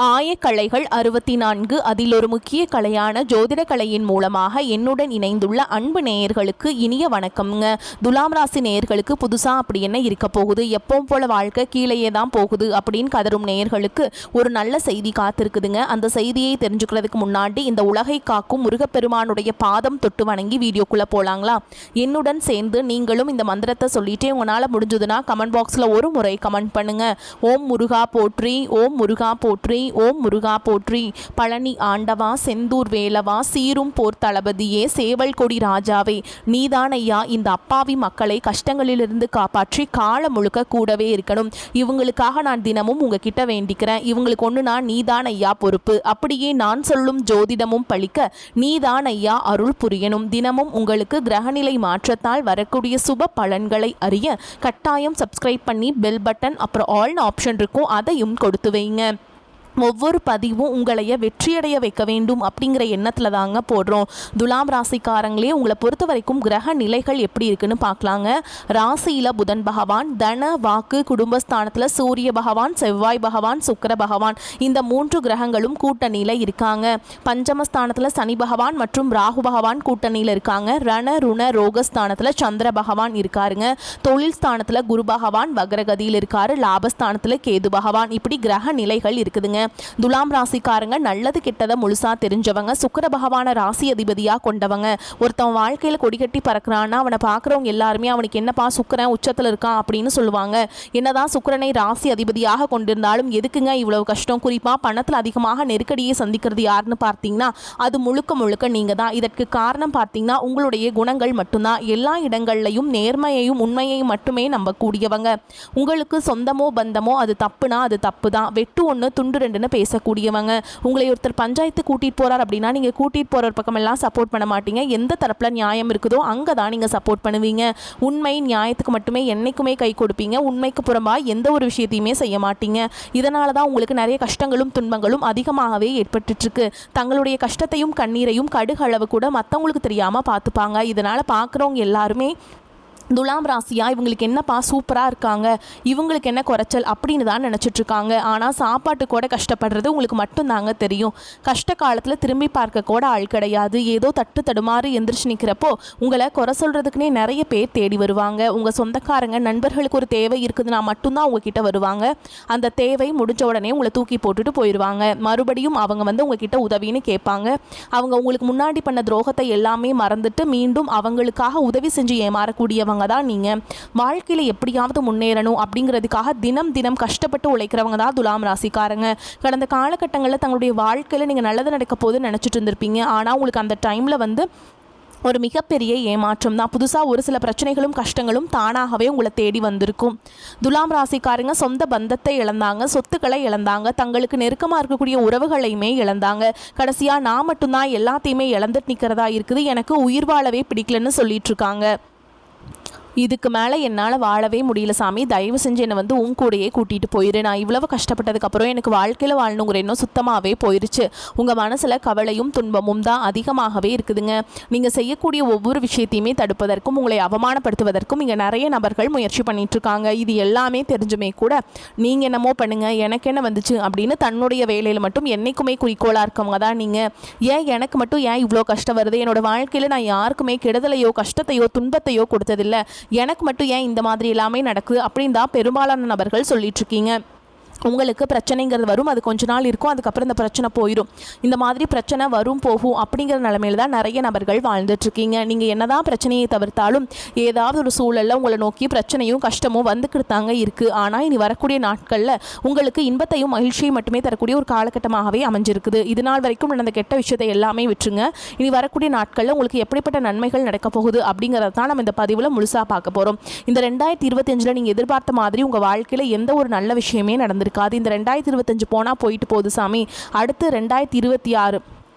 ஆயக்கலைகள் 64 அதில் ஒரு முக்கிய கலையான ஜோதிட கலையின் மூலமாக என்னுடன் இணைந்துள்ள அன்பு நேயர்களுக்கு இனிய வணக்கம்ங்க. துலாம் ராசி நேயர்களுக்கு புதுசாக அப்படி என்ன இருக்க போகுது, எப்பவும் போல வாழ்க்கை கீழேயே தான் போகுது அப்படின்னு கதரும் நேயர்களுக்கு ஒரு நல்ல செய்தி காத்திருக்குதுங்க. அந்த செய்தியை தெரிஞ்சுக்கிறதுக்கு முன்னாடி இந்த உலகை காக்கும் முருகப்பெருமானுடைய பாதம் தொட்டு வணங்கி வீடியோக்குள்ளே போகலாங்களா? என்னுடன் சேர்ந்து நீங்களும் இந்த மந்திரத்தை சொல்லிட்டே உங்களால் முடிஞ்சதுன்னா கமெண்ட் பாக்ஸில் ஒரு முறை கமெண்ட் பண்ணுங்க. ஓம் முருகா போற்றி, ஓம் முருகா போற்றி, ஓம் முருகா போற்றி. பழனி ஆண்டவா, செந்தூர் வேலவா, சீரும் போர் தளபதியே, சேவல் கொடி ராஜாவே, நீதான் ஐயா இந்த அப்பாவி மக்களை கஷ்டங்களிலிருந்து காப்பாற்றி கால முழுக்க கூடவே இருக்கணும். இவங்களுக்காக நான் தினமும் உங்ககிட்ட வேண்டிக்கிறேன். இவங்களுக்கு ஒன்றுனா நீதான் ஐயா பொறுப்பு. அப்படியே நான் சொல்லும் ஜோதிடமும் பழிக்க நீதான் ஐயா அருள் புரியணும். தினமும் உங்களுக்கு கிரகநிலை மாற்றத்தால் வரக்கூடிய சுப பலன்களை அறிய கட்டாயம் சப்ஸ்கிரைப் பண்ணி பெல் பட்டன் அப்புறம் ஆல்னு ஆப்ஷன் இருக்கும், அதையும் கொடுத்து வைங்க. ஒவ்வொரு பதிவும் உங்களைய வெற்றியடைய வைக்க வேண்டும் அப்படிங்கிற எண்ணத்தில் தாங்க போடுறோம். துலாம் ராசிக்காரங்களே, உங்களை பொறுத்த வரைக்கும் கிரக நிலைகள் எப்படி இருக்குன்னு பார்க்கலாங்க. ராசியில் புதன் பகவான், தன வாக்கு குடும்பஸ்தானத்தில் சூரிய பகவான், செவ்வாய் பகவான், சுக்கிர பகவான், இந்த 3 கிரகங்களும் கூட்டணியில் இருக்காங்க. பஞ்சமஸ்தானத்தில் சனி பகவான் மற்றும் ராகு பகவான் கூட்டணியில் இருக்காங்க. ரண ருண ரோகஸ்தானத்தில் சந்திர பகவான் இருக்காருங்க. தொழில் ஸ்தானத்தில் குரு பகவான் வக்ரகதியில் இருக்காரு. லாபஸ்தானத்தில் கேது பகவான். இப்படி கிரக நிலைகள் இருக்குதுங்க. துலாம் ராசிக்காரங்க நல்லது கெட்டதை முழுசா தெரிஞ்சவங்க. சுக்கிர பகவான ராசி அதிபதியா கொண்டவங்க. ஒருத்தன் வாழ்க்கையில கொடிகட்டி பறக்கிறான்னா அவனை பார்க்குறவங்க எல்லாருமே அவனுக்கு என்னப்பா சுக்கிரன் உச்சத்தில் இருக்கான் அப்படின்னு சொல்லுவாங்க. என்னதான் சுக்கிரனை ராசி அதிபதியாக கொண்டிருந்தாலும் எதுக்குங்க இவ்வளவு கஷ்டம்? குறிப்பா பணத்தில் அதிகமாக நெருக்கடியை சந்திக்கிறது யாருன்னு பார்த்தீங்கன்னா அது முழுக்க முழுக்க நீங்க தான். இதற்கு காரணம் பார்த்தீங்கன்னா உங்களுடைய குணங்கள் மட்டும்தான். எல்லா இடங்கள்லையும் நேர்மையையும் உண்மையையும் மட்டுமே நம்பக்கூடியவங்க. உங்களுக்கு சொந்தமோ பந்தமோ அது தப்புனா அது தப்பு தான். வெட்டு ஒன்று துண்டு பேசக்கூடியவங்க. உங்களை ஒருத்தர் பஞ்சாயத்து கூட்டிட்டு போறார் அப்படின்னா நீங்க கூட்டிட்டு போற பக்கம் எல்லாம் சப்போர்ட் பண்ண மாட்டீங்க. எந்த தரப்புல நியாயம் இருக்குதோ அங்க தான் நீங்க சப்போர்ட் பண்ணுவீங்க. உண்மை நியாயத்துக்கு மட்டுமே என்னைக்குமே கை கொடுப்பீங்க. உண்மைக்கு புறம்பா எந்த ஒரு விஷயத்தையுமே செய்ய மாட்டீங்க. இதனால தான் உங்களுக்கு நிறைய கஷ்டங்களும் துன்பங்களும் அதிகமாகவே ஏற்பட்டு இருக்கு. தங்களுடைய கஷ்டத்தையும் கண்ணீரையும் கடுகளவு கூட மற்றவங்களுக்கு தெரியாம பார்த்துப்பாங்க. இதனால பார்க்குறவங்க எல்லாருமே துலாம் ராசியா இவங்களுக்கு என்னப்பா சூப்பராக இருக்காங்க, இவங்களுக்கு என்ன குறைச்சல் அப்படின்னு தான் நினச்சிட்ருக்காங்க. ஆனால் சாப்பாட்டு கூட கஷ்டப்படுறது உங்களுக்கு மட்டும்தாங்க தெரியும். கஷ்ட காலத்தில் திரும்பி பார்க்க கூட ஆள் கிடையாது. ஏதோ தட்டு தடுமாறு எந்திரிச்சு நிற்கிறப்போ உங்களை குறை சொல்கிறதுக்குனே நிறைய பேர் தேடி வருவாங்க. உங்கள் சொந்தக்காரங்க நண்பர்களுக்கு ஒரு தேவை இருக்குதுன்னா மட்டும்தான் உங்ககிட்ட வருவாங்க. அந்த தேவை முடிஞ்ச உடனே உங்களை தூக்கி போட்டுட்டு போயிடுவாங்க. மறுபடியும் அவங்க வந்து உங்ககிட்ட உதவின்னு கேட்பாங்க. அவங்க உங்களுக்கு முன்னாடி பண்ண துரோகத்தை எல்லாமே மறந்துட்டு மீண்டும் அவங்களுக்காக உதவி செஞ்சு ஏமாறக்கூடியவங்க தான் நீங்க. வாழ்க்கையில எப்படியாவது முன்னேறணும் அப்படிங்கிறதுக்காக தினம் தினம் கஷ்டப்பட்டு உழைக்கிறவங்க தான் துலாம் ராசிக்காரங்க. கடந்த காலகட்டங்களில் தங்களுடைய வாழ்க்கையில நீங்க நல்லது நடக்க போது நினைச்சிட்டு இருந்திருப்பீங்க. ஆனா உங்களுக்கு அந்த டைம்ல வந்து ஒரு மிகப்பெரிய ஏமாற்றம் தான். புதுசாக ஒரு சில பிரச்சனைகளும் கஷ்டங்களும் தானாகவே உங்களை தேடி வந்திருக்கும். துலாம் ராசிக்காரங்க சொந்த பந்தத்தை இழந்தாங்க, சொத்துக்களை இழந்தாங்க, தங்களுக்கு நெருக்கமாக இருக்கக்கூடிய உறவுகளையுமே இழந்தாங்க. கடைசியாக நான் மட்டும்தான் எல்லாத்தையுமே இழந்துட்டு நிற்கிறதா இருக்குது, எனக்கு உயிர் வாழவே பிடிக்கலன்னு சொல்லிட்டு இருக்காங்க. இதுக்கு மேலே என்னால் வாழவே முடியல சாமி, தயவு செஞ்சு என்னை வந்து உன் கூடையே கூட்டிகிட்டு போயிரு. நான் இவ்வளவு கஷ்டப்பட்டதுக்கப்புறம் எனக்கு வாழ்க்கையில் வாழணுங்கிற இன்னும் சுத்தமாகவே போயிடுச்சு. உங்கள் மனசில் கவலையும் துன்பமும் தான் அதிகமாகவே இருக்குதுங்க. நீங்கள் செய்யக்கூடிய ஒவ்வொரு விஷயத்தையுமே தடுப்பதற்கும் உங்களை அவமானப்படுத்துவதற்கும் இங்கே நிறைய நபர்கள் முயற்சி பண்ணிகிட்ருக்காங்க. இது எல்லாமே தெரிஞ்சுமே கூட நீங்கள் என்னமோ பண்ணுங்கள், எனக்கு என்ன வந்துச்சு அப்படின்னு தன்னுடைய வேலையில் மட்டும் என்றைக்குமே குறிக்கோளாக இருக்கவங்க தான் நீங்கள். ஏன் எனக்கு மட்டும் ஏன் இவ்வளோ கஷ்டம் வருது? என்னோடய வாழ்க்கையில் நான் யாருக்குமே கெடுதலையோ கஷ்டத்தையோ துன்பத்தையோ கொடுத்ததில்லை, எனக்கு மட்டும் ஏன் இந்த மாதிரி எல்லாமே நடக்குது அப்படின்னு தான் பெரும்பாலான நபர்கள் சொல்லிட்டு இருக்கீங்க. உங்களுக்கு பிரச்சனைங்கிறது வரும், அது கொஞ்ச நாள் இருக்கும், அதுக்கப்புறம் இந்த பிரச்சனை போயிடும். இந்த மாதிரி பிரச்சனை வரும் போகும் அப்படிங்கிற நிலைமையில தான் நிறைய நபர்கள் வாழ்ந்துட்டுருக்கீங்க. நீங்கள் என்னதான் பிரச்சனையை தவிர்த்தாலும் ஏதாவது ஒரு சூழலில் உங்களை நோக்கி பிரச்சனையும் கஷ்டமும் வந்துக்கிட்டாங்க இருக்குது. ஆனால் இனி வரக்கூடிய நாட்களில் உங்களுக்கு இன்பத்தையும் மகிழ்ச்சியும் மட்டுமே தரக்கூடிய ஒரு காலகட்டமாகவே அமைஞ்சிருக்குது. இது நாள் வரைக்கும் நடந்த கெட்ட விஷயத்தை எல்லாமே விட்டுருங்க. இனி வரக்கூடிய நாட்களில் உங்களுக்கு எப்படிப்பட்ட நன்மைகள் நடக்க போகுது அப்படிங்கிறத தான் நம்ம இந்த பதிவில் முழுசாக பார்க்க போகிறோம். இந்த 2025 நீங்கள் எதிர்பார்த்த மாதிரி உங்கள் வாழ்க்கையில் எந்த ஒரு நல்ல விஷயமே நடந்திருக்கு. இந்த 2025 போனால் போயிட்டு போகுது சாமி, அடுத்து 2026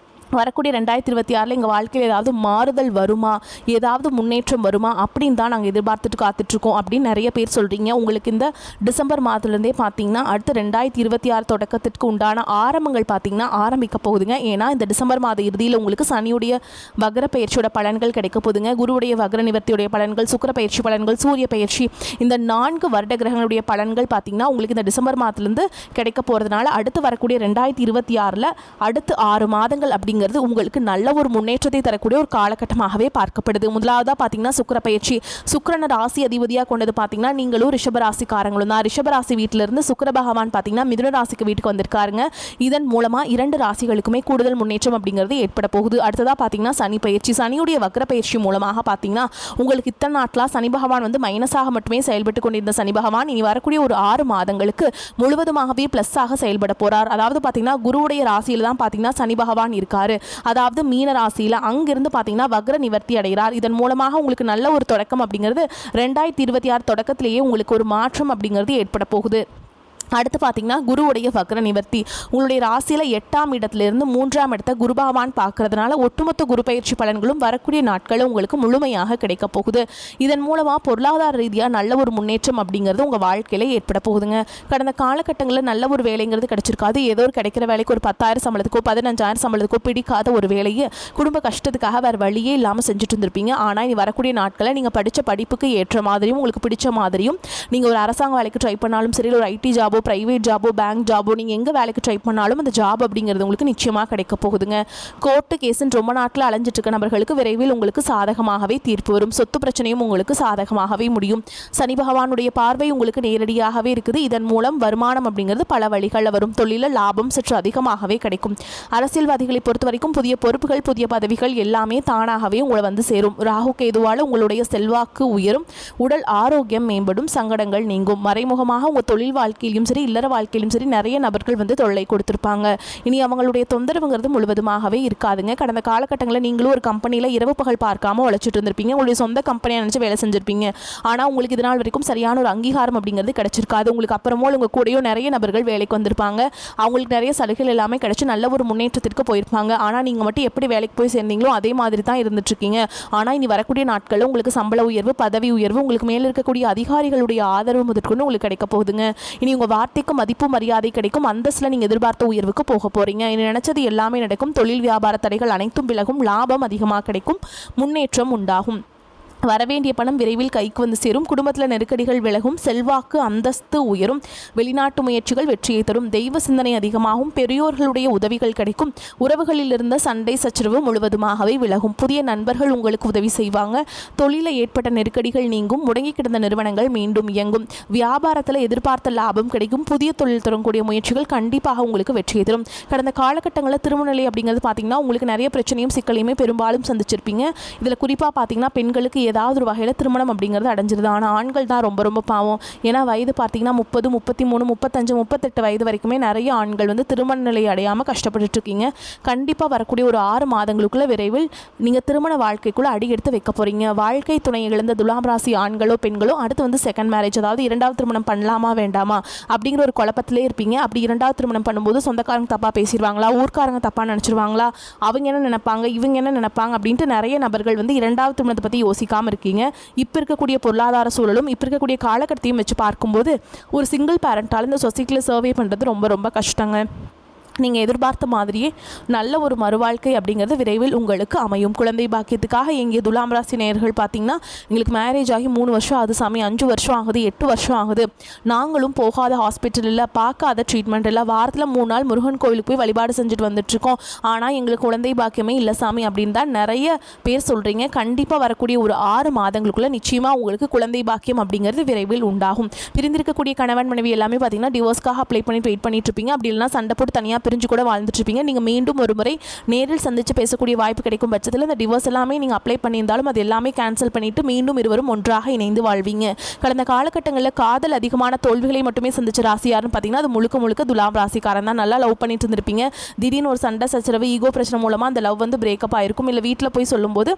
வரக்கூடிய 2026 எங்கள் வாழ்க்கையில் ஏதாவது மாறுதல் வருமா, ஏதாவது முன்னேற்றம் வருமா அப்படின்னு தான் நாங்கள் எதிர்பார்த்துட்டு காத்துட்ருக்கோம் அப்படின்னு நிறைய பேர் சொல்கிறீங்க. உங்களுக்கு இந்த டிசம்பர் மாதத்துலேருந்தே பார்த்தீங்கன்னா அடுத்து 2026 தொடக்கத்திற்கு உண்டான ஆரம்பங்கள் பார்த்தீங்கன்னா ஆரம்பிக்க போகுதுங்க. ஏன்னா இந்த டிசம்பர் மாத இறுதியில் உங்களுக்கு சனியுடைய வக்ர பயிற்சியோட பலன்கள் கிடைக்க போகுதுங்க. குருவுடைய வக்ர நிவர்த்தியுடைய பலன்கள், சுக்கிர பயிற்சி பலன்கள், சூரிய பயிற்சி, இந்த 4 வருட கிரகங்களுடைய பலன்கள் பார்த்தீங்கன்னா உங்களுக்கு இந்த டிசம்பர் மாதத்துலேருந்து கிடைக்க போகிறதுனால அடுத்து வரக்கூடிய 2026 அடுத்து 6 மாதங்கள் அப்படிங்கிறது உங்களுக்கு நல்ல ஒரு முன்னேற்றத்தை தரக்கூடிய ஒரு காலகட்டமாகவே பார்க்கப்படுது. முதலாவதாக பார்த்தீங்கன்னா சுக்கிர பயிற்சி. சுக்கிரனை ராசி அதிபதியாக கொண்டது பார்த்தீங்கன்னா நீங்களும் ரிஷபராசிக்காரங்களும் தான். ரிஷபராசி வீட்டிலிருந்து சுக்கிர பகவான் பார்த்தீங்கன்னா மிதுன ராசிக்கு வீட்டுக்கு வந்திருக்காருங்க. இதன் மூலமாக 2 ராசிகளுக்குமே கூடுதல் முன்னேற்றம் அப்படிங்கிறது ஏற்பட போகுது. அடுத்ததாக பார்த்தீங்கன்னா சனி பயிற்சி. சனியுடைய வக்ர பயிற்சி மூலமாக பார்த்தீங்கன்னா உங்களுக்கு இத்தனை நாட்களாக சனி பகவான் வந்து மைனஸாக மட்டுமே செயல்பட்டு கொண்டிருந்த சனி பகவான் இனி வரக்கூடிய ஒரு 6 மாதங்களுக்கு முழுவதுமாகவே ப்ளஸ்ஸாக செயல்பட போகிறார். அதாவது பார்த்தீங்கன்னா குருவுடைய ராசியில் தான் பார்த்தீங்கன்னா சனி பகவான் இருக்காரு. அதாவது மீன ராசியில் அங்கிருந்து பார்த்தீங்கன்னா வக்ர நிவர்த்தி அடைகிறார். இதன் மூலமாக உங்களுக்கு நல்ல ஒரு தொடக்கம் அப்படிங்கிறது 2026 தொடக்கத்திலேயே உங்களுக்கு ஒரு மாற்றம் அப்படிங்கிறது ஏற்பட போகுது. அடுத்து பார்த்தீங்கன்னா குருவுடைய வக்ர நிவர்த்தி. உங்களுடைய ராசியில் 8ஆம் இடத்திலிருந்து 3ஆம் இடத்தை குரு பகவான் பார்க்கறதுனால ஒட்டுமொத்த குரு பயிற்சி பலன்களும் வரக்கூடிய நாட்களும் உங்களுக்கு முழுமையாக கிடைக்க போகுது. இதன் மூலமாக பொருளாதார ரீதியாக நல்ல ஒரு முன்னேற்றம் அப்படிங்கிறது உங்கள் வாழ்க்கையில் ஏற்பட போகுதுங்க. கடந்த காலகட்டங்களில் நல்ல ஒரு வேலைங்கிறது கிடைச்சிருக்காது. ஏதோ ஒரு கிடைக்கிற வேலைக்கு ஒரு 10,000 சம்பளத்துக்கோ 15,000 சம்பளத்துக்கோ பிடிக்காத ஒரு வேலையை குடும்ப கஷ்டத்துக்காக வேறு வழியே இல்லாமல் செஞ்சுட்டு இருந்திருப்பீங்க. ஆனால் இனி வரக்கூடிய நாட்களில் நீங்கள் படித்த படிப்புக்கு ஏற்ற மாதிரியும் உங்களுக்கு பிடிச்ச மாதிரியும் நீங்கள் ஒரு அரசாங்க வேலைக்கு ட்ரை பண்ணாலும் சரி, ஒரு ஐடி ஜாபோ, பிரைவேட் ஜாபோ, பேங்க் ஜாபோ, நீங்கள் எங்கே வேலைக்கு ட்ரை பண்ணாலும் அந்த ஜாப் அப்படிங்கிறது உங்களுக்கு நிச்சயமாக கிடைக்க போகுதுங்க. கோர்ட்டு கேஸுன்னு ரொம்ப நாட்டில் அலைஞ்சிட்டு இருக்க நபர்களுக்கு விரைவில் உங்களுக்கு சாதகமாகவே தீர்ப்பு வரும். சொத்து பிரச்சனையும் உங்களுக்கு சாதகமாகவே முடியும். சனி பகவானுடைய பார்வை உங்களுக்கு நேரடியாகவே இருக்குது. இதன் மூலம் வருமானம் அப்படிங்கிறது பல வழிகளில் வரும். தொழிலில் லாபம் சற்று அதிகமாகவே கிடைக்கும். அரசியல்வாதிகளை பொறுத்த வரைக்கும் புதிய பொறுப்புகள், புதிய பதவிகள் எல்லாமே தானாகவே உங்களை வந்து சேரும். ராகு கேதுவால் உங்களுடைய செல்வாக்கு உயரும். உடல் ஆரோக்கியம் மேம்படும். சங்கடங்கள் நீங்கும். மறைமுகமாக உங்கள் தொழில் வாழ்க்கையிலும் சரி, இல்லற வாழ்க்கையிலும் சரி நிறைய நபர்கள் வந்து தொல்லை கொடுத்துருப்பாங்க. இனி அவங்களுடைய தொந்தரவுங்கிறது முழுவதுமாகவே இருக்காதுங்க. கடந்த காலகட்டங்களில் நீங்களும் ஒரு கம்பெனியில் இரவு பகல் பார்க்காம உழைச்சிட்டு இருந்திருப்பீங்க. உங்களுடைய சொந்த கம்பெனியை நினச்சி வேலை செஞ்சிருப்பீங்க. ஆனால் உங்களுக்கு இதனால் வரைக்கும் சரியான ஒரு அங்கீகாரம் அப்படிங்கிறது கிடைச்சிருக்காது. உங்களுக்கு அப்புறமோ உங்கள் கூடயோ நிறைய நபர்கள் வேலைக்கு வந்திருப்பாங்க. அவங்களுக்கு நிறைய சலுகைகள் எல்லாமே கிடைச்சி நல்ல ஒரு முன்னேற்றத்திற்கு போயிருப்பாங்க. ஆனால் நீங்கள் மட்டும் எப்படி வேலைக்கு போய் சேர்ந்தீங்களோ அதே மாதிரி தான் இருந்துட்டுருக்கீங்க. ஆனால் இனி வரக்கூடிய நாட்களில் உங்களுக்கு சம்பள உயர்வு, பதவி உயர்வு, உங்களுக்கு மேலே இருக்கக்கூடிய அதிகாரிகளுடைய ஆதரவு முதற்கொண்டு உங்களுக்கு கிடைக்க போகுதுங்க. இனி உங்கள் வார்த்தைக்கு மதிப்பு மரியாதை கிடைக்கும். அந்தஸ்தில் நீங்கள் எதிர்பார்த்த உயர்வுக்கு போக போகிறீங்க. இனி நினைச்சது எல்லாமே நடக்கும். தொழில் வியாபார தடைகள் அனைத்தும் விலகும். லாபம் அதிகமாக கிடைக்கும். முன்னேற்றம் உண்டாகும். வரவேண்டிய பணம் விரைவில் கைக்கு வந்து சேரும். குடும்பத்தில் நெருக்கடிகள் விலகும். செல்வாக்கு அந்தஸ்து உயரும். வெளிநாட்டு முயற்சிகள் வெற்றியை தரும். தெய்வ சிந்தனை அதிகமாகும். பெரியோர்களுடைய உதவிகள் கிடைக்கும். உறவுகளில் இருந்த சண்டை சச்சரவு முழுவதுமாகவே விலகும். புதிய நண்பர்கள் உங்களுக்கு உதவி செய்வாங்க. தொழிலில் ஏற்பட்ட நெருக்கடிகள் நீங்கும். முடங்கி கிடந்த நிறுவனங்கள் மீண்டும் இயங்கும். வியாபாரத்தில் எதிர்பார்த்த லாபம் கிடைக்கும். புதிய தொழில் தரக்கூடிய முயற்சிகள் கண்டிப்பாக உங்களுக்கு வெற்றியை தரும். கடந்த காலகட்டங்களில் திருமண நிலை அப்படிங்கிறது பார்த்தீங்கன்னா உங்களுக்கு நிறைய பிரச்சனையும் சிக்கலையுமே பெரும்பாலும் சந்திச்சிருப்பீங்க. இதில் குறிப்பாக பார்த்தீங்கன்னா பெண்களுக்கு ஏதாவது ஒரு வகையில் திருமணம் அப்படிங்கிறது அடைஞ்சிருது. ஆனால் ஆண்கள் தான் ரொம்ப ரொம்ப பாவம். ஏன்னா வயது பார்த்தீங்கன்னா 30, 33, 35, 38 வயது வரைக்குமே நிறைய ஆண்கள் வந்து திருமண நிலை அடையாமல் கஷ்டப்பட்டுட்டு இருக்கீங்க. கண்டிப்பாக வரக்கூடிய ஒரு 6 மாதங்களுக்குள்ள விரைவில் நீங்கள் திருமண வாழ்க்கைக்குள்ளே அடி எடுத்து வைக்க போகிறீங்க. வாழ்க்கை துணை இழந்த துலாம் ராசி ஆண்களோ பெண்களோ அடுத்து வந்து செகண்ட் மேரேஜ், அதாவது 2வது திருமணம் பண்ணலாமா வேண்டாமா அப்படிங்கிற ஒரு குழப்பத்திலே இருப்பீங்க. அப்படி 2வது திருமணம் பண்ணும்போது சொந்தக்காரங்க தப்பாக பேசிடுவாங்களா, ஊர்க்காரங்க தப்பாக நினச்சிருவாங்களா, அவங்க என்ன நினைப்பாங்க, இவங்க என்ன நினைப்பாங்க அப்படின்ட்டு நிறைய நபர்கள் வந்து 2வது திருமணத்தை பற்றி யோசிக்காமல் இருக்கீங்க. இப்போ இருக்கக்கூடிய பொருளாதார சூழலும் இப்போ இருக்கக்கூடிய காலகட்டத்தையும் வச்சு பார்க்கும்போது ஒரு சிங்கிள் பேரண்டால் இந்த சொசைட்டியில் சர்வே பண்ணுறது ரொம்ப ரொம்ப கஷ்டங்க. நீங்கள் எதிர்பார்த்த மாதிரியே நல்ல ஒரு மறுவாழ்க்கை அப்படிங்கிறது விரைவில் உங்களுக்கு அமையும். குழந்தை பாக்கியத்துக்காக எங்கே துலாம் ராசி நேயர்கள் பார்த்தீங்கன்னா எங்களுக்கு மேரேஜ் ஆகி 3 வருஷம் ஆகுது சாமி, 5 வருஷம் ஆகுது, 8 வருஷம் ஆகுது, நாங்களும் போகாத ஹாஸ்பிட்டல் இல்லை, பார்க்காத ட்ரீட்மெண்ட் இல்லை, வாரத்தில் 3 நாள் முருகன் கோவிலுக்கு போய் வழிபாடு செஞ்சுட்டு வந்துட்டுருக்கோம், ஆனால் எங்களுக்கு குழந்தை பாக்கியமே இல்லை சாமி அப்படின்னு தான் நிறைய பேர் சொல்கிறீங்க. கண்டிப்பாக வரக்கூடிய ஒரு 6 மாதங்களுக்குள்ளே நிச்சயமாக உங்களுக்கு குழந்தை பாக்கியம் அப்படிங்கிறது விரைவில் உண்டாகும். பிரிந்திருக்கக்கூடிய கணவன் மனைவி எல்லாமே பார்த்தீங்கன்னா டிவோர்ஸ்க்காக அப்ளை பண்ணிட்டு வெயிட் பண்ணிட்டு இருப்பீங்க. அப்படி இல்லைனா சண்டை போட்டு தனியாக பிரிஞ்சு கூட வாழ்ந்துட்டு இருப்பீங்க. நீங்கள் மீண்டும் ஒரு முறை நேரில் சந்தித்து பேசக்கூடிய வாய்ப்பு கிடைக்கும் பட்சத்தில் இந்த டிவோர்ஸ் எல்லாமே நீங்கள் அப்ளை பண்ணியிருந்தாலும் அது எல்லாமே கேன்சல் பண்ணிட்டு மீண்டும் இருவரும் ஒன்றாக இணைந்து வாழ்வீங்க. கடந்த காலகட்டங்களில் காதல் அதிகமான தோல்விகளை மட்டுமே சந்திச்ச ராசி யாருன்னு பார்த்தீங்கன்னா அது முழுக்க முழுக்க துலாம் ராசிக்காரன் தான். நல்லா லவ் பண்ணிட்டு இருந்திருப்பீங்க. திடீர்னு ஒரு சண்டை சச்சரவு, ஈகோ பிரச்சனை மூலமாக அந்த லவ் வந்து பிரேக்கப் ஆயிருக்கும். இல்லை வீட்டில் போய் சொல்லும்போது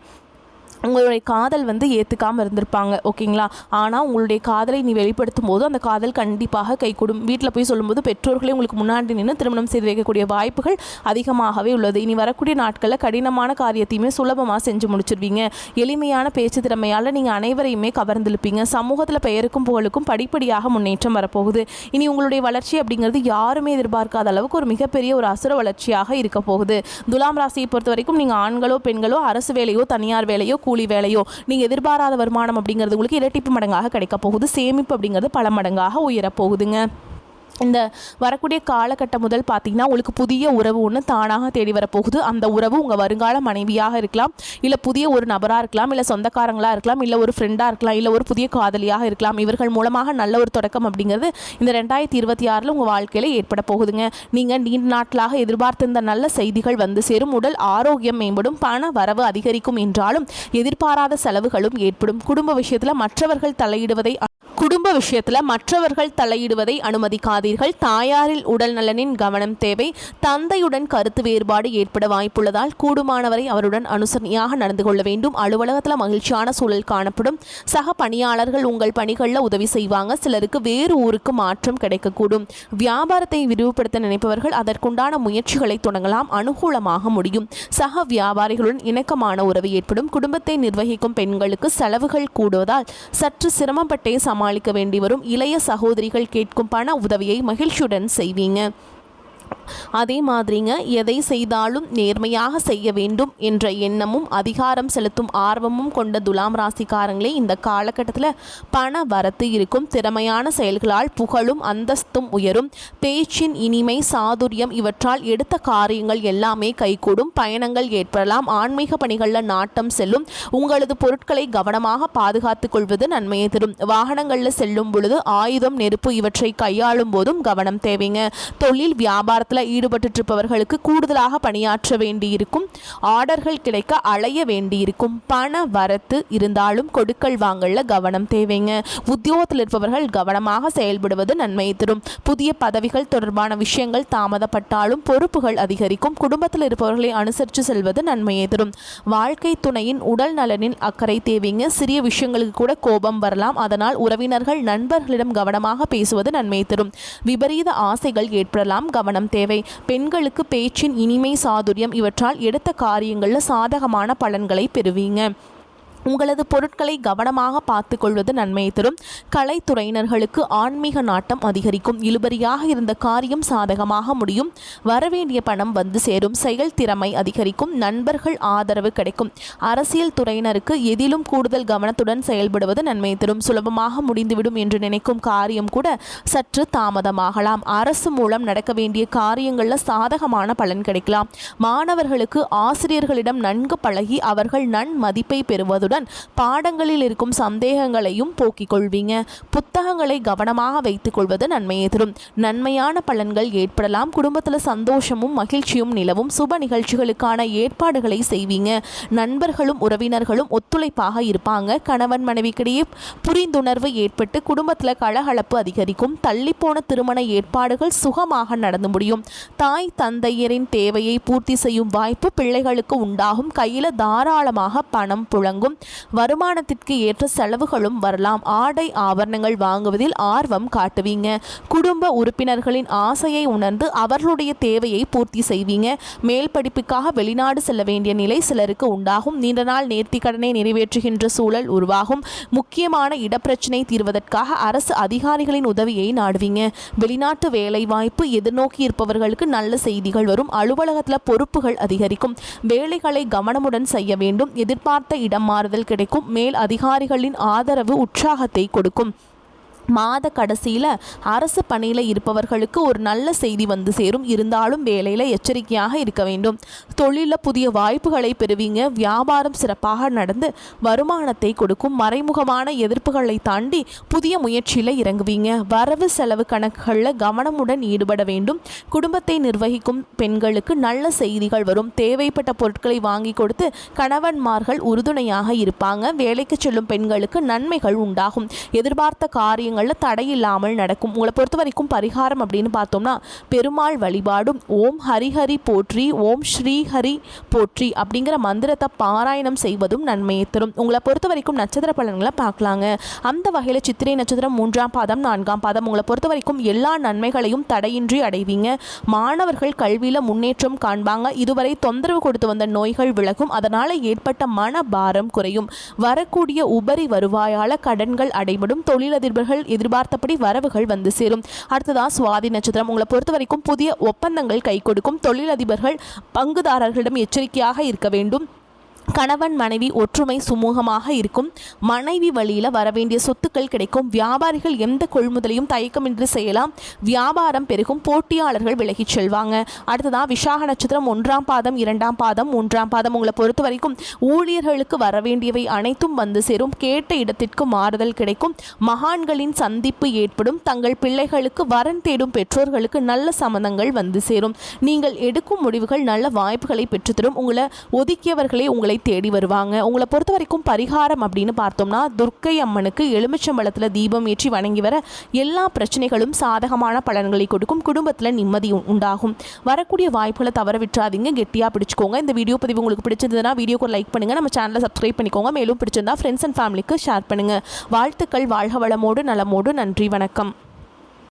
உங்களுடைய காதல் வந்து ஏற்றுக்காமல் இருந்திருப்பாங்க, ஓகேங்களா? ஆனால் உங்களுடைய காதலை நீ வெளிப்படுத்தும் போது அந்த காதல் கண்டிப்பாக கைகூடும். வீட்டில் போய் சொல்லும்போது பெற்றோர்களே உங்களுக்கு முன்னாடி நின்று திருமணம் செய்து வைக்கக்கூடிய வாய்ப்புகள் அதிகமாகவே உள்ளது. இனி வரக்கூடிய நாட்களில் கடினமான காரியத்தையுமே சுலபமாக செஞ்சு முடிச்சிருவீங்க. எளிமையான பேச்சு திறமையால் நீங்கள் அனைவரையுமே கவர்ந்திருப்பீங்க. சமூகத்தில் பெயருக்கும் புகழுக்கும் படிப்படியாக முன்னேற்றம் வரப்போகுது. இனி உங்களுடைய வளர்ச்சி அப்படிங்கிறது யாருமே எதிர்பார்க்காத அளவுக்கு ஒரு மிகப்பெரிய ஒரு அசுர வளர்ச்சியாக இருக்க போகுது. துலாம் ராசியை பொறுத்த வரைக்கும் நீங்கள் ஆண்களோ பெண்களோ அரசு வேலையோ தனியார் வேலையோ கூலி வேலையோ நீங்கள் எதிர்பாராத வருமானம் அப்படிங்கிறது உங்களுக்கு இரட்டிப்பு மடங்காக கிடைக்க போகுது. சேமிப்பு அப்படிங்கிறது பல மடங்காக உயரப்போகுதுங்க. இந்த வரக்கூடிய காலகட்டம் முதல் பார்த்தீங்கன்னா உங்களுக்கு புதிய உறவு ஒன்று தானாக தேடி வரப்போகுது. அந்த உறவு உங்கள் வருங்கால மனைவியாக இருக்கலாம், இல்லை புதிய ஒரு நபராக இருக்கலாம், இல்லை சொந்தக்காரங்களாக இருக்கலாம், இல்லை ஒரு ஃப்ரெண்டாக இருக்கலாம், இல்லை ஒரு புதிய காதலியாக இருக்கலாம். இவர்கள் மூலமாக நல்ல ஒரு தொடக்கம் அப்படிங்கிறது இந்த 2026 உங்கள் வாழ்க்கையில் ஏற்பட போகுதுங்க. நீங்கள் நீண்ட நாட்களாக எதிர்பார்த்திருந்த நல்ல செய்திகள் வந்து சேரும். உடல் ஆரோக்கியம் மேம்படும். பண வரவு அதிகரிக்கும் என்றாலும் எதிர்பாராத செலவுகளும் ஏற்படும். குடும்ப விஷயத்தில் மற்றவர்கள் தலையிடுவதை அனுமதிக்காதீர்கள். தாயாரில் உடல் நலனின் கவனம் தேவை. தந்தையுடன் கருத்து வேறுபாடு ஏற்பட வாய்ப்புள்ளதால் கூடுமானவரை அவருடன் அனுசரணையாக நடந்து கொள்ள வேண்டும். அலுவலகத்தில் மகிழ்ச்சியான சூழல் காணப்படும். சக பணியாளர்கள் உங்கள் பணிகளில் உதவி செய்வாங்க. சிலருக்கு வேறு ஊருக்கு மாற்றம் கிடைக்கக்கூடும். வியாபாரத்தை விரிவுபடுத்த நினைப்பவர்கள் அதற்குண்டான முயற்சிகளை தொடங்கலாம். அனுகூலமாக முடியும். சக வியாபாரிகளுடன் இணக்கமான உறவு ஏற்படும். குடும்பத்தை நிர்வகிக்கும் பெண்களுக்கு செலவுகள் கூடுவதால் சற்று சிரமப்பட்டே சமாளிக்க வேண்டி வரும். இளைய சகோதரிகள் கேட்கும் பண உதவியை மகிழ்ச்சியுடன் செய்வீங்க. அதே மாதிரிங்க, எதை செய்தாலும் நேர்மையாக செய்ய வேண்டும் என்ற எண்ணமும் அதிகாரம் செலுத்தும் ஆர்வமும் கொண்ட துலாம் ராசிக்காரங்களே இந்த காலகட்டத்தில் பண வரத்து இருக்கும். திறமையான செயல்களால் புகழும் அந்தஸ்தும் உயரும். பேச்சின் இனிமை சாதுரியம் இவற்றால் எடுத்த காரியங்கள் எல்லாமே கைகூடும். பயணங்கள் ஏற்படலாம். ஆன்மீக பணிகளில் நாட்டம் செல்லும். உங்களது பொருட்களை கவனமாக பாதுகாத்துக் கொள்வது நன்மையை தரும். வாகனங்களில் செல்லும் பொழுது ஆயுதம் நெருப்பு இவற்றை கையாளும் போதும் கவனம் தேவைங்க. தொழில் வியாபாரத்தில் ஈடுபட்டு இருப்பவர்களுக்கு கூடுதலாக பணியாற்ற வேண்டியிருக்கும். ஆர்டர்கள் கிடைக்க அலைய வேண்டியிருக்கும். பண வரத்து இருந்தாலும் கொடுக்கல் வாங்கல கவனம் தேவைங்க. உத்தியோகத்தில் இருப்பவர்கள் கவனமாக செயல்படுவது நன்மை தரும். புதிய பதவிகள் தொடர்பான விஷயங்கள் தாமதப்பட்டாலும் பொறுப்புகள் அதிகரிக்கும். குடும்பத்தில் இருப்பவர்களை அனுசரித்து செல்வது நன்மையை தரும். வாழ்க்கை துணையின் உடல் நலனில் அக்கறை தேவைங்க. சிறிய விஷயங்களுக்கு கூட கோபம் வரலாம். அதனால் உறவினர்கள் நண்பர்களிடம் கவனமாக பேசுவது நன்மை தரும். விபரீத ஆசைகள் ஏற்படலாம். கவனம் தேவை. பெண்களுக்கு பேச்சின் இனிமை சாதுரியம் இவற்றால் எடுத்த காரியங்களில் சாதகமான பலன்களை பெறுவீங்க. உங்களது பொருட்களை கவனமாக பார்த்து கொள்வது நன்மையை தரும். கலைத்துறையினர்களுக்கு ஆன்மீக நாட்டம் அதிகரிக்கும். இழுபறியாக இருந்த காரியம் சாதகமாக முடியும். வரவேண்டிய பணம் வந்து சேரும். செயல் திறமை அதிகரிக்கும். நண்பர்கள் ஆதரவு கிடைக்கும். அரசியல் துறையினருக்கு எதிலும் கூடுதல் கவனத்துடன் செயல்படுவது நன்மையை தரும். சுலபமாக முடிந்துவிடும் என்று நினைக்கும் காரியம் கூட சற்று தாமதமாகலாம். அரசு மூலம் நடக்க வேண்டிய காரியங்களில் சாதகமான பலன் கிடைக்கலாம். மாணவர்களுக்கு ஆசிரியர்களிடம் நன்கு பழகி அவர்கள் நன்மதிப்பை பெறுவதுடன் பாடங்களில் இருக்கும் சந்தேகங்களையும் போக்கிக் கொள்வீங்க. புத்தகங்களை கவனமாக வைத்துக் கொள்வது நன்மையை தரும். நன்மையான பலன்கள் ஏற்படலாம். குடும்பத்தில் சந்தோஷமும் மகிழ்ச்சியும் நிலவும். சுப நிகழ்ச்சிகளுக்கான ஏற்பாடுகளை செய்வீங்க. நண்பர்களும் உறவினர்களும் ஒத்துழைப்பாக இருப்பாங்க. கணவன் மனைவிக்கிடையே புரிந்துணர்வு ஏற்பட்டு குடும்பத்தில் கலகலப்பு அதிகரிக்கும். தள்ளிப்போன திருமண ஏற்பாடுகள் சுகமாக நடந்து முடியும். தாய் தந்தையரின் தேவையை பூர்த்தி செய்யும் வாய்ப்பு பிள்ளைகளுக்கு உண்டாகும். கையில் தாராளமாக பணம் புழங்கும். வருமானத்திற்கு ஏற்ற செலவுகளும் வரலாம். ஆடை ஆபரணங்கள் வாங்குவதில் ஆர்வம் காட்டுவீங்க. குடும்ப உறுப்பினர்களின் ஆசையை உணர்ந்து அவர்களுடைய தேவையை பூர்த்தி செய்வீங்க. மேல் படிப்புக்காக வெளிநாடு செல்ல வேண்டிய நிலை சிலருக்கு உண்டாகும். நீண்ட நாள் நேர்த்தி கடனை நிறைவேற்றுகின்ற சூழல் உருவாகும். முக்கியமான இடப்பிரச்சனை தீர்வதற்காக அரசு அதிகாரிகளின் உதவியை நாடுவீங்க. வெளிநாட்டு வேலை வாய்ப்பு எதிர்நோக்கி இருப்பவர்களுக்கு நல்ல செய்திகள் வரும். அலுவலகத்தில் பொறுப்புகள் அதிகரிக்கும். வேலைகளை கவனமுடன் செய்ய வேண்டும். எதிர்பார்த்த இடம் மாறுதல் கிடைக்கும். மேல் அதிகாரிகளின் ஆதரவு உற்சாகத்தை கொடுக்கும். மாத கடைசியில் அரசு பணியில் இருப்பவர்களுக்கு ஒரு நல்ல செய்தி வந்து சேரும். இருந்தாலும் வேலையில் எச்சரிக்கையாக இருக்க வேண்டும். தொழிலில் புதிய வாய்ப்புகளை பெறுவீங்க. வியாபாரம் சிறப்பாக நடந்து வருமானத்தை கொடுக்கும். மறைமுகமான எதிர்ப்புகளை தாண்டி புதிய முயற்சியில் இறங்குவீங்க. வரவு செலவு கணக்குகளில் கவனமுடன் ஈடுபட வேண்டும். குடும்பத்தை நிர்வகிக்கும் பெண்களுக்கு நல்ல செய்திகள் வரும். தேவைப்பட்ட பொருட்களை வாங்கி கொடுத்து கணவன்மார்கள் உறுதுணையாக இருப்பாங்க. வேலைக்கு செல்லும் பெண்களுக்கு நன்மைகள் உண்டாகும். எதிர்பார்த்த காரியங்கள் விஷயங்களில் தடையில்லாமல் நடக்கும். உங்களை பொறுத்த வரைக்கும் பரிகாரம் அப்படின்னு பார்த்தோம்னா பெருமாள் வழிபாடும் ஓம் ஹரிஹரி போற்றி ஓம் ஸ்ரீஹரி போற்றி அப்படிங்கிற மந்திரத்தை பாராயணம் செய்வதும் நன்மையை தரும். உங்களை பொறுத்த வரைக்கும் நட்சத்திர பலன்களை பார்க்கலாங்க. அந்த வகையில் சித்திரை நட்சத்திரம் 3ஆம் பாதம் 4ஆம் பாதம் உங்களை பொறுத்த வரைக்கும் எல்லா நன்மைகளையும் தடையின்றி அடைவீங்க. மாணவர்கள் கல்வியில் முன்னேற்றம் காண்பாங்க. இதுவரை தொந்தரவு கொடுத்து வந்த நோய்கள் விலகும். அதனால் ஏற்பட்ட மன பாரம் குறையும். வரக்கூடிய உபரி வருவாயால் கடன்கள் அடைபடும். தொழிலதிபர்கள் எதிர்பார்த்தபடி வரவுகள் வந்து சேரும். அடுத்ததான் சுவாதி நட்சத்திரம் உங்களை பொறுத்த வரைக்கும் புதிய ஒப்பந்தங்கள் கை கொடுக்கும். தொழிலதிபர்கள் பங்குதாரர்களிடம் எச்சரிக்கையாக இருக்க வேண்டும். கணவன் மனைவி ஒற்றுமை சுமூகமாக இருக்கும். மனைவி வழியில் வரவேண்டிய சொத்துக்கள் கிடைக்கும். வியாபாரிகள் எந்த கொள்முதலையும் தயக்கமின்றி செய்யலாம். வியாபாரம் பெருகும். போட்டியாளர்கள் விலகிச் செல்வாங்க. அடுத்ததான் விசாக நட்சத்திரம் 1ஆம் பாதம் 2ஆம் பாதம் 3ஆம் பாதம் உங்களை பொறுத்த வரைக்கும் ஊழியர்களுக்கு வரவேண்டியவை அனைத்தும் வந்து சேரும். கேட்ட இடத்திற்கு மாறுதல் கிடைக்கும். மகான்களின் சந்திப்பு ஏற்படும். தங்கள் பிள்ளைகளுக்கு வரன் தேடும் பெற்றோர்களுக்கு நல்ல சம்மந்தங்கள் வந்து சேரும். நீங்கள் எடுக்கும் முடிவுகள் நல்ல வாய்ப்புகளை பெற்றுத்தரும். உங்களை ஒதுக்கியவர்களை உங்களை தேடி வருவாங்க. உங்களை பொறுத்த வரைக்கும் பரிகாரம் அப்படின்னு பார்த்தோம்னா துர்க்கை அம்மனுக்கு எலுமிச்சம்பழத்தில் தீபம் ஏற்றி வணங்கி வர எல்லா பிரச்சனைகளும் சாதகமான பலன்களை கொடுக்கும். குடும்பத்தில் நிம்மதி உண்டாகும். வரக்கூடிய வாய்ப்புகளை தவற விட்டுறாதீங்க. கெட்டியாக பிடிச்சிக்கோங்க. இந்த வீடியோ பதிவு உங்களுக்கு பிடிச்சிருந்ததுன்னா வீடியோக்கு லைக் பண்ணுங்கள். நம்ம சேனலை சப்ஸ்கிரைப் பண்ணிக்கோங்க. மேலும் பிடிச்சிருந்தா ஃப்ரெண்ட்ஸ் அண்ட் ஃபேமிலிக்கு ஷேர் பண்ணுங்கள். வாழ்த்துக்கள். வாழ்க வளமோடு நலமோடு. நன்றி. வணக்கம்.